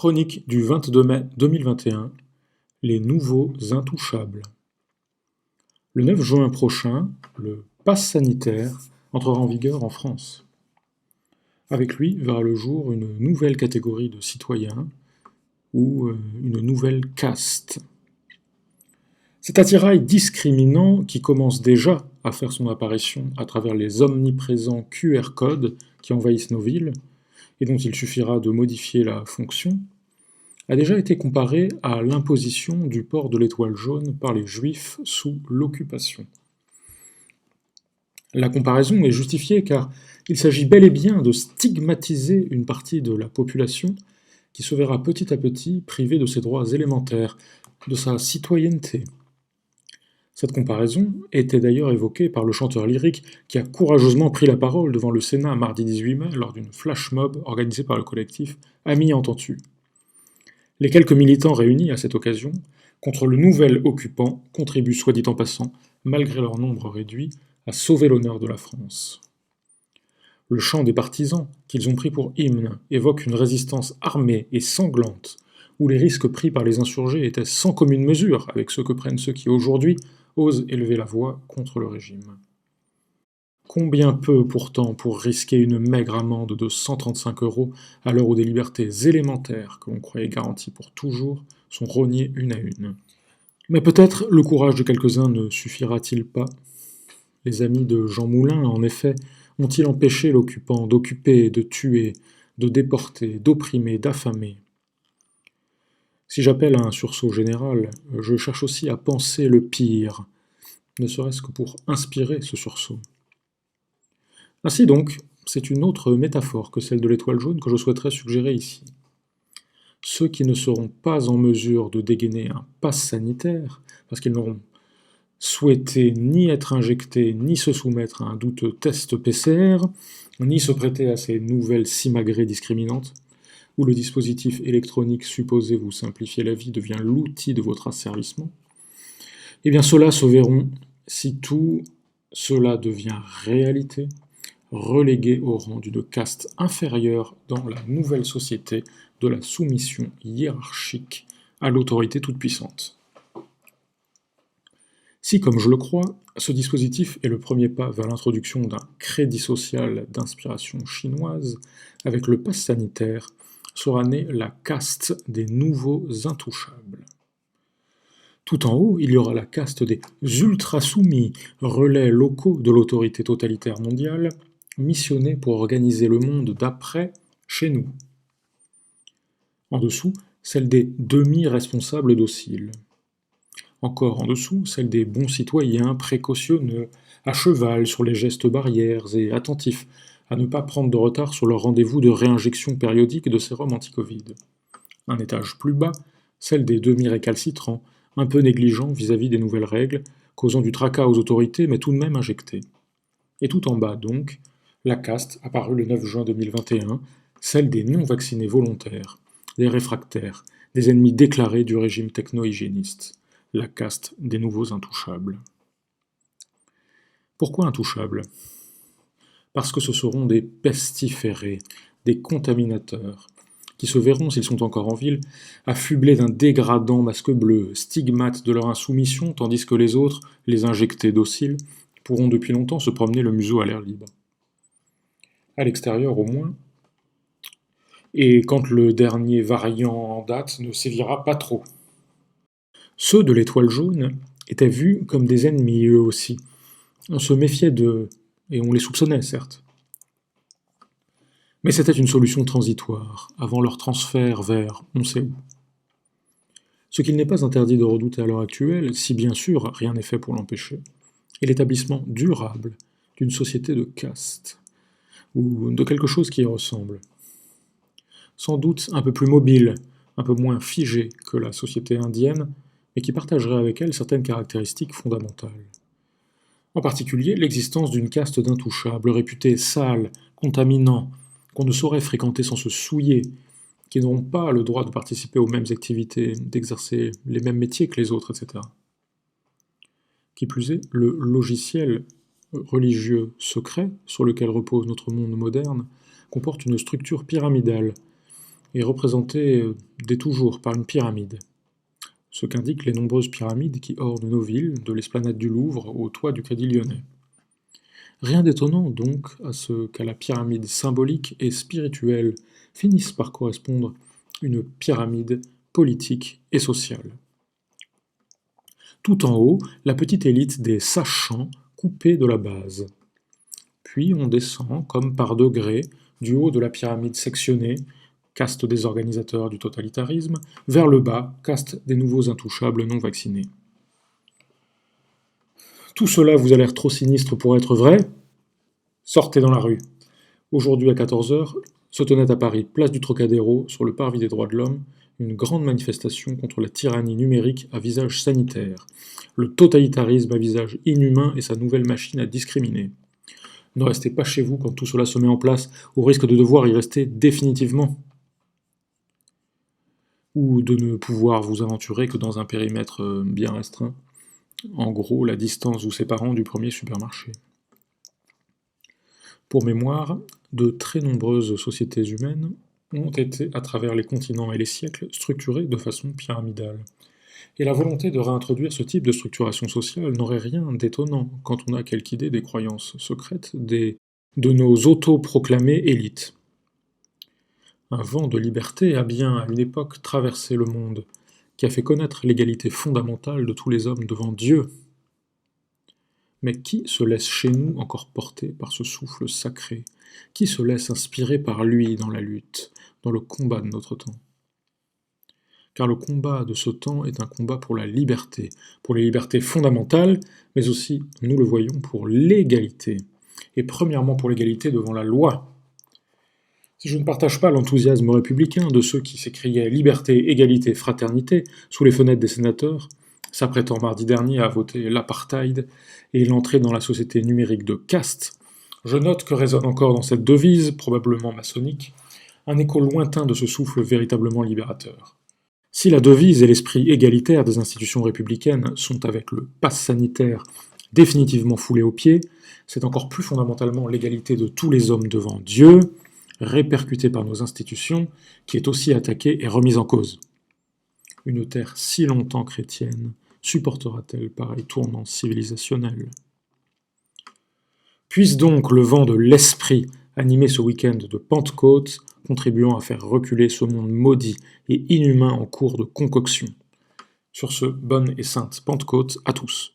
Chronique du 22 mai 2021, les nouveaux intouchables. Le 9 juin prochain, le pass sanitaire entrera en vigueur en France. Avec lui verra le jour une nouvelle catégorie de citoyens ou une nouvelle caste. Cet attirail discriminant qui commence déjà à faire son apparition à travers les omniprésents QR codes qui envahissent nos villes et dont il suffira de modifier la fonction, a déjà été comparé à l'imposition du port de l'étoile jaune par les Juifs sous l'Occupation. La comparaison est justifiée car il s'agit bel et bien de stigmatiser une partie de la population qui se verra petit à petit privée de ses droits élémentaires, de sa citoyenneté. Cette comparaison était d'ailleurs évoquée par le chanteur lyrique qui a courageusement pris la parole devant le Sénat mardi 18 mai lors d'une flash mob organisée par le collectif Amis Entends-tu. Les quelques militants réunis à cette occasion contre le nouvel occupant contribuent, soit dit en passant, malgré leur nombre réduit, à sauver l'honneur de la France. Le chant des partisans, qu'ils ont pris pour hymne, évoque une résistance armée et sanglante, où les risques pris par les insurgés étaient sans commune mesure avec ceux que prennent ceux qui aujourd'hui osent élever la voix contre le régime. Combien peu pourtant pour risquer une maigre amende de 135 € à l'heure où des libertés élémentaires que l'on croyait garanties pour toujours sont rognées une à une. Mais peut-être le courage de quelques-uns ne suffira-t-il pas? Les amis de Jean Moulin, en effet, ont-ils empêché l'occupant d'occuper, de tuer, de déporter, d'opprimer, d'affamer? Si j'appelle à un sursaut général, je cherche aussi à penser le pire, ne serait-ce que pour inspirer ce sursaut. Ainsi donc, c'est une autre métaphore que celle de l'étoile jaune que je souhaiterais suggérer ici. Ceux qui ne seront pas en mesure de dégainer un pass sanitaire, parce qu'ils n'auront souhaité ni être injectés, ni se soumettre à un douteux test PCR, ni se prêter à ces nouvelles simagrées discriminantes, où le dispositif électronique supposé vous simplifier la vie devient l'outil de votre asservissement, eh bien ceux-là se verront, si tout cela devient réalité, relégués au rang d'une caste inférieure dans la nouvelle société de la soumission hiérarchique à l'autorité toute-puissante. Si, comme je le crois, ce dispositif est le premier pas vers l'introduction d'un crédit social d'inspiration chinoise, avec le pass sanitaire sera née la caste des nouveaux intouchables. Tout en haut, il y aura la caste des ultra-soumis, relais locaux de l'autorité totalitaire mondiale, missionnés pour organiser le monde d'après chez nous. En dessous, celle des demi-responsables dociles. Encore en dessous, celle des bons citoyens précautionneux, à cheval sur les gestes barrières et attentifs à ne pas prendre de retard sur leur rendez-vous de réinjection périodique de sérum anti-Covid. Un étage plus bas, celle des demi-récalcitrants, un peu négligents vis-à-vis des nouvelles règles, causant du tracas aux autorités mais tout de même injectés. Et tout en bas donc, la caste, apparue le 9 juin 2021, celle des non-vaccinés volontaires, des réfractaires, des ennemis déclarés du régime techno-hygiéniste, la caste des nouveaux intouchables. Pourquoi intouchables? Parce que ce seront des pestiférés, des contaminateurs, qui se verront, s'ils sont encore en ville, affublés d'un dégradant masque bleu, stigmate de leur insoumission, tandis que les autres, les injectés dociles, pourront depuis longtemps se promener le museau à l'air libre. À l'extérieur au moins, et quand le dernier variant en date ne sévira pas trop. Ceux de l'étoile jaune étaient vus comme des ennemis eux aussi. On se méfiait d'eux, et on les soupçonnait certes. Mais c'était une solution transitoire, avant leur transfert vers on sait où. Ce qu'il n'est pas interdit de redouter à l'heure actuelle, si bien sûr rien n'est fait pour l'empêcher, est l'établissement durable d'une société de caste, ou de quelque chose qui y ressemble. Sans doute un peu plus mobile, un peu moins figé que la société indienne, mais qui partagerait avec elle certaines caractéristiques fondamentales. En particulier, l'existence d'une caste d'intouchables, réputés sales, contaminants, qu'on ne saurait fréquenter sans se souiller, qui n'auront pas le droit de participer aux mêmes activités, d'exercer les mêmes métiers que les autres, etc. Qui plus est, le logiciel religieux secret sur lequel repose notre monde moderne comporte une structure pyramidale et représenté dès toujours par une pyramide. Ce qu'indiquent les nombreuses pyramides qui ornent nos villes, de l'esplanade du Louvre au toit du Crédit Lyonnais. Rien d'étonnant donc à ce qu'à la pyramide symbolique et spirituelle finisse par correspondre une pyramide politique et sociale. Tout en haut, la petite élite des sachants coupée de la base. Puis on descend, comme par degrés, du haut de la pyramide sectionnée, caste des organisateurs du totalitarisme, vers le bas, caste des nouveaux intouchables non vaccinés. Tout cela vous a l'air trop sinistre pour être vrai? Sortez dans la rue. Aujourd'hui à 14h, se tenait à Paris, place du Trocadéro, sur le parvis des droits de l'homme, une grande manifestation contre la tyrannie numérique à visage sanitaire, le totalitarisme à visage inhumain et sa nouvelle machine à discriminer. Ne restez pas chez vous quand tout cela se met en place, au risque de devoir y rester définitivement. Ou de ne pouvoir vous aventurer que dans un périmètre bien restreint. En gros, la distance vous séparant du premier supermarché. Pour mémoire, de très nombreuses sociétés humaines ont été, à travers les continents et les siècles, structurées de façon pyramidale. Et la volonté de réintroduire ce type de structuration sociale n'aurait rien d'étonnant quand on a quelque idée des croyances secrètes de nos autoproclamées élites. Un vent de liberté a bien, à une époque, traversé le monde, qui a fait connaître l'égalité fondamentale de tous les hommes devant Dieu. Mais qui se laisse chez nous encore porter par ce souffle sacré? Qui se laisse inspirer par lui dans la lutte, dans le combat de notre temps? Car le combat de ce temps est un combat pour la liberté, pour les libertés fondamentales, mais aussi, nous le voyons, pour l'égalité. Et premièrement pour l'égalité devant la loi. Si je ne partage pas l'enthousiasme républicain de ceux qui s'écriaient liberté, égalité, fraternité sous les fenêtres des sénateurs, s'apprêtant mardi dernier à voter l'apartheid et l'entrée dans la société numérique de caste, je note que résonne encore dans cette devise, probablement maçonnique, un écho lointain de ce souffle véritablement libérateur. Si la devise et l'esprit égalitaire des institutions républicaines sont avec le pass sanitaire définitivement foulés aux pieds, c'est encore plus fondamentalement l'égalité de tous les hommes devant Dieu, répercutée par nos institutions, qui est aussi attaquée et remise en cause. Une terre si longtemps chrétienne supportera-t-elle pareil tournant civilisationnel? Puisse donc le vent de l'esprit animer ce week-end de Pentecôte, contribuant à faire reculer ce monde maudit et inhumain en cours de concoction. Sur ce, bonne et sainte Pentecôte à tous.